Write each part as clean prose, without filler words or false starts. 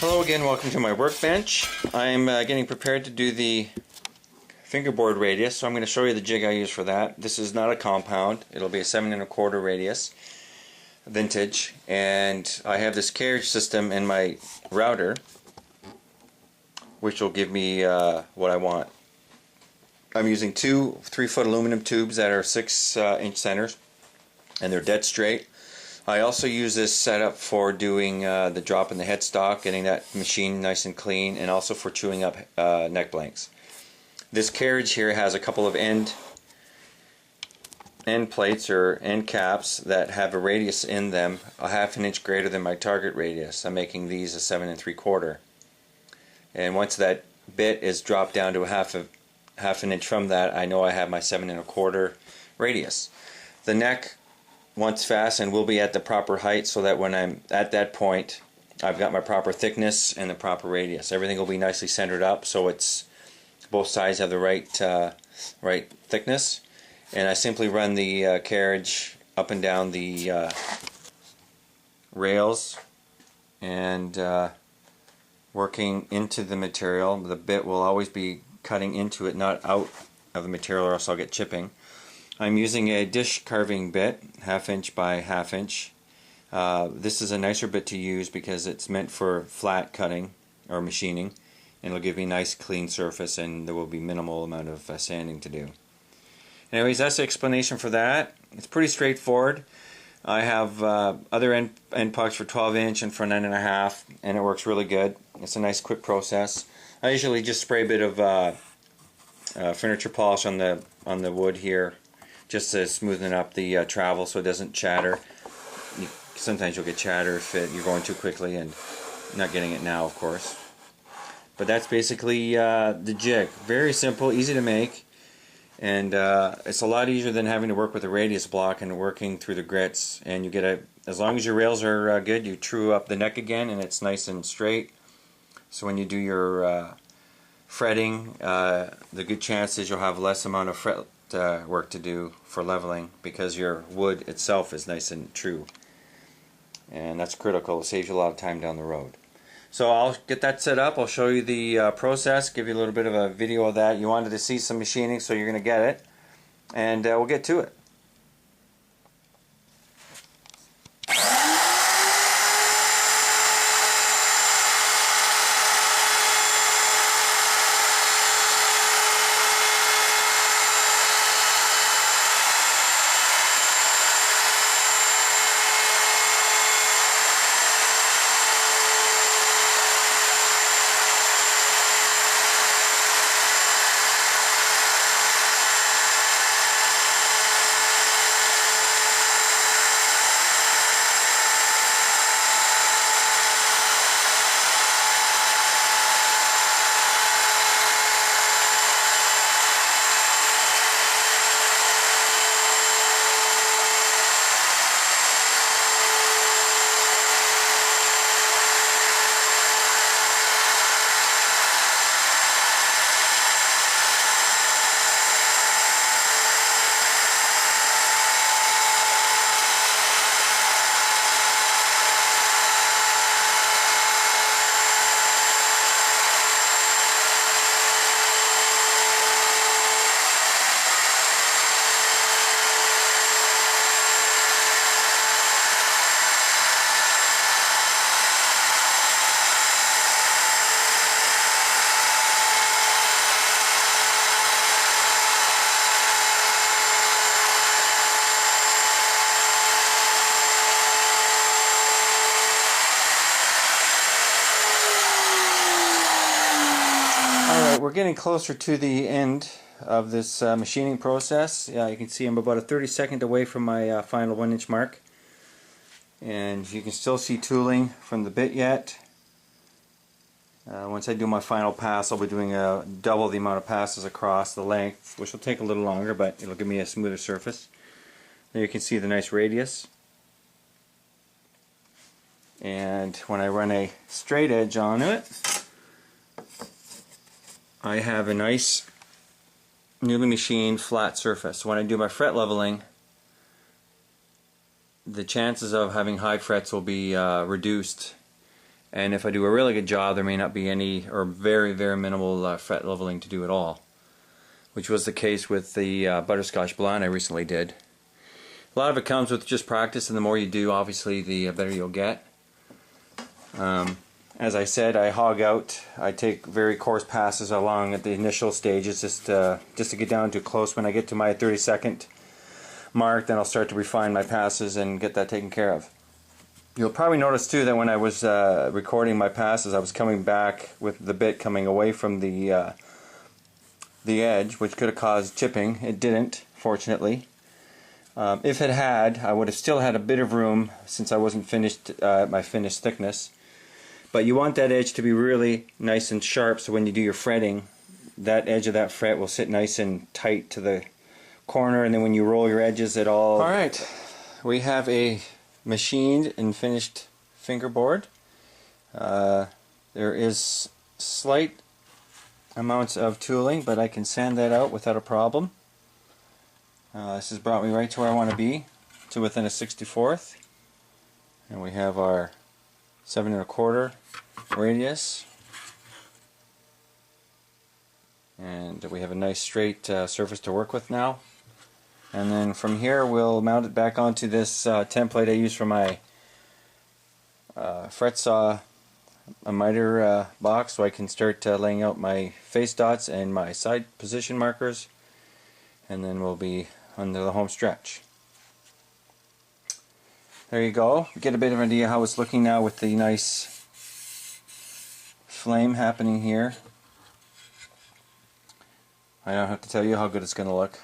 Hello again, welcome to my workbench. I'm getting prepared to do the fingerboard radius, so I'm going to show you the jig I use for that. This is not a compound, it'll be a 7 1/4 radius, vintage, and I have this carriage system in my router which will give me what I want. I'm using two 3-foot aluminum tubes that are 6-inch centers, and they're dead straight. I also use this setup for doing the drop in the headstock, getting that machine nice and clean, and also for chewing up neck blanks. This carriage here has a couple of end plates or end caps that have a radius in them a 1/2 inch greater than my target radius. I'm making these a 7 3/4. And once that bit is dropped down to a half an inch from that, I know I have my 7 1/4 radius. The neck, once fastened, will be at the proper height so that when I'm at that point I've got my proper thickness and the proper radius. Everything will be nicely centered up so it's both sides have the right thickness, and I simply run the carriage up and down the rails and working into the material. The bit will always be cutting into it, not out of the material, or else I'll get chipping. I'm using a dish carving bit, 1/2 inch by 1/2 inch. This is a nicer bit to use because it's meant for flat cutting or machining, and it'll give me a nice clean surface, and there will be minimal amount of sanding to do. Anyways, that's the explanation for that. It's pretty straightforward. I have other end pucks for 12 inch and for 9 1/2, and it works really good. It's a nice quick process. I usually just spray a bit of furniture polish on the wood here, just to smoothen up the travel so it doesn't chatter. Sometimes you'll get chatter if you're going too quickly, and not getting it now, of course. But that's basically the jig. Very simple, easy to make, and it's a lot easier than having to work with a radius block and working through the grits. And you get as long as your rails are good, you true up the neck again, and it's nice and straight. So when you do your fretting, the good chance is you'll have less amount of fret work to do for leveling because your wood itself is nice and true, and that's critical. It saves you a lot of time down the road. So I'll get that set up. I'll show you the process, give you a little bit of a video of that. You wanted to see some machining, so you're going to get it, and we'll get to it. We're getting closer to the end of this machining process. You can see I'm about a 32nd away from my final 1 inch mark, and you can still see tooling from the bit yet. Once I do my final pass, I'll be doing double the amount of passes across the length, which will take a little longer, but it'll give me a smoother surface. There you can see the nice radius, and when I run a straight edge on it, I have a nice newly machined flat surface. When I do my fret leveling, the chances of having high frets will be reduced And if I do a really good job, there may not be any or very, very minimal fret leveling to do at all, which was the case with the butterscotch blonde I recently did. A lot of it comes with just practice, and the more you do, obviously, the better you'll get. As I said, I hog out. I take very coarse passes along at the initial stages just to get down to close. When I get to my 30-second mark, then I'll start to refine my passes and get that taken care of. You'll probably notice too that when I was recording my passes, I was coming back with the bit coming away from the edge, which could have caused chipping. It didn't, fortunately. If it had, I would have still had a bit of room since I wasn't finished at my finished thickness. But you want that edge to be really nice and sharp, so when you do your fretting, that edge of that fret will sit nice and tight to the corner, and then when you roll your edges, it all... Alright, we have a machined and finished fingerboard. There is slight amounts of tooling, but I can sand that out without a problem. This has brought me right to where I want to be, to within a 64th. And we have our 7 1/4 radius, and we have a nice straight surface to work with now. And then from here we'll mount it back onto this template I use for my fret saw, a miter box, so I can start laying out my face dots and my side position markers, and then we'll be under the home stretch. There you go. Get a bit of an idea how it's looking now with the nice flame happening here. I don't have to tell you how good it's going to look.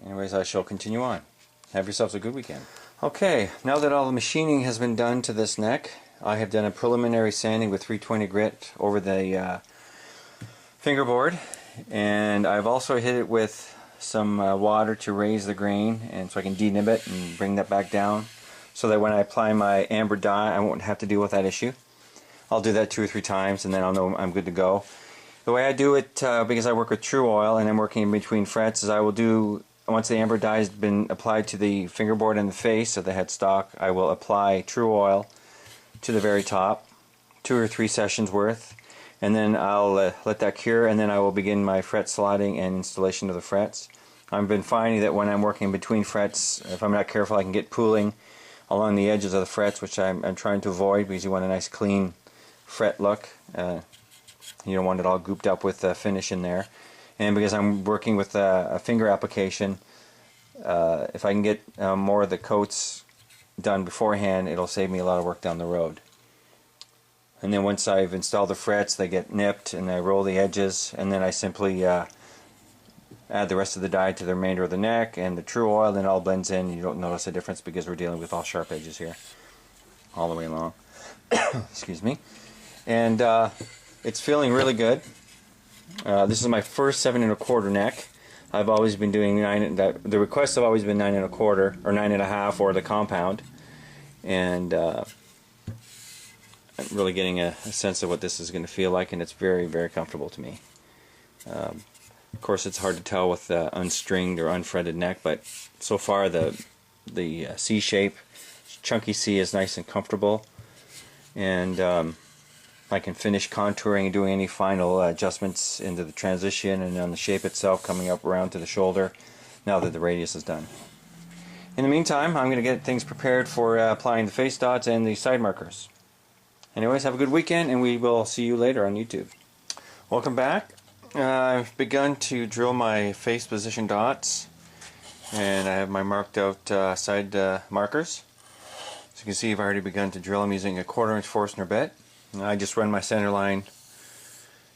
Anyways, I shall continue on. Have yourselves a good weekend. Okay, now that all the machining has been done to this neck, I have done a preliminary sanding with 320 grit over the fingerboard, and I've also hit it with some water to raise the grain, and so I can denib it and bring that back down, so that when I apply my amber dye I won't have to deal with that issue. I'll do that 2 or 3 times and then I'll know I'm good to go. The way I do it, because I work with True Oil and I'm working in between frets, is I will do, once the amber dye has been applied to the fingerboard and the face of the headstock, I will apply True Oil to the very top, 2 or 3 sessions worth, and then I'll let that cure, and then I will begin my fret slotting and installation of the frets. I've been finding that when I'm working between frets, if I'm not careful, I can get pooling along the edges of the frets, which I'm trying to avoid, because you want a nice clean fret look. You don't want it all gooped up with finish in there. And because I'm working with a finger application, if I can get more of the coats done beforehand, it'll save me a lot of work down the road. And then once I've installed the frets, they get nipped and I roll the edges, and then I simply add the rest of the dye to the remainder of the neck and the True Oil, then it all blends in. You don't notice a difference because we're dealing with all sharp edges here all the way along. Excuse me. And it's feeling really good. This is my first 7 1/4 neck. I've always been doing the requests have always been 9 1/4 or 9 1/2 or the compound, and I'm really getting a sense of what this is going to feel like, and it's very, very comfortable to me. Of course, it's hard to tell with the unstringed or unfretted neck, but so far the C shape, chunky C, is nice and comfortable, and I can finish contouring and doing any final adjustments into the transition and on the shape itself coming up around to the shoulder now that the radius is done. In the meantime, I'm going to get things prepared for applying the face dots and the side markers. Anyways, have a good weekend, and we will see you later on YouTube. Welcome back. I've begun to drill my face position dots, and I have my marked out side markers. As you can see, I've already begun to drill them using a 1/4 inch Forstner bit. I just run my center line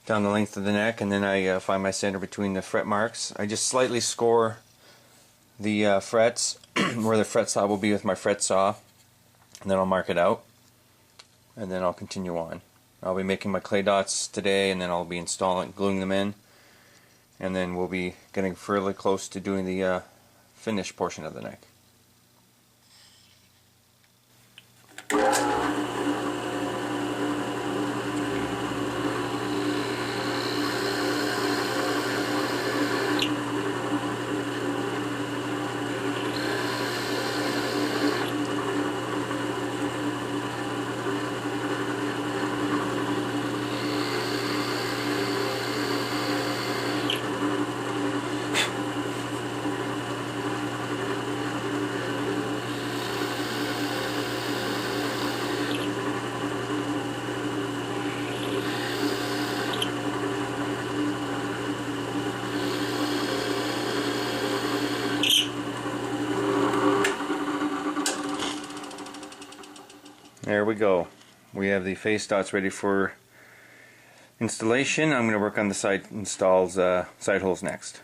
down the length of the neck, and then I find my center between the fret marks. I just slightly score the frets where the fret saw will be with my fret saw, and then I'll mark it out, and then I'll continue on. I'll be making my clay dots today, and then I'll be gluing them in, and then we'll be getting fairly close to doing the finish portion of the neck. There we go. We have the face dots ready for installation. I'm going to work on the side holes next.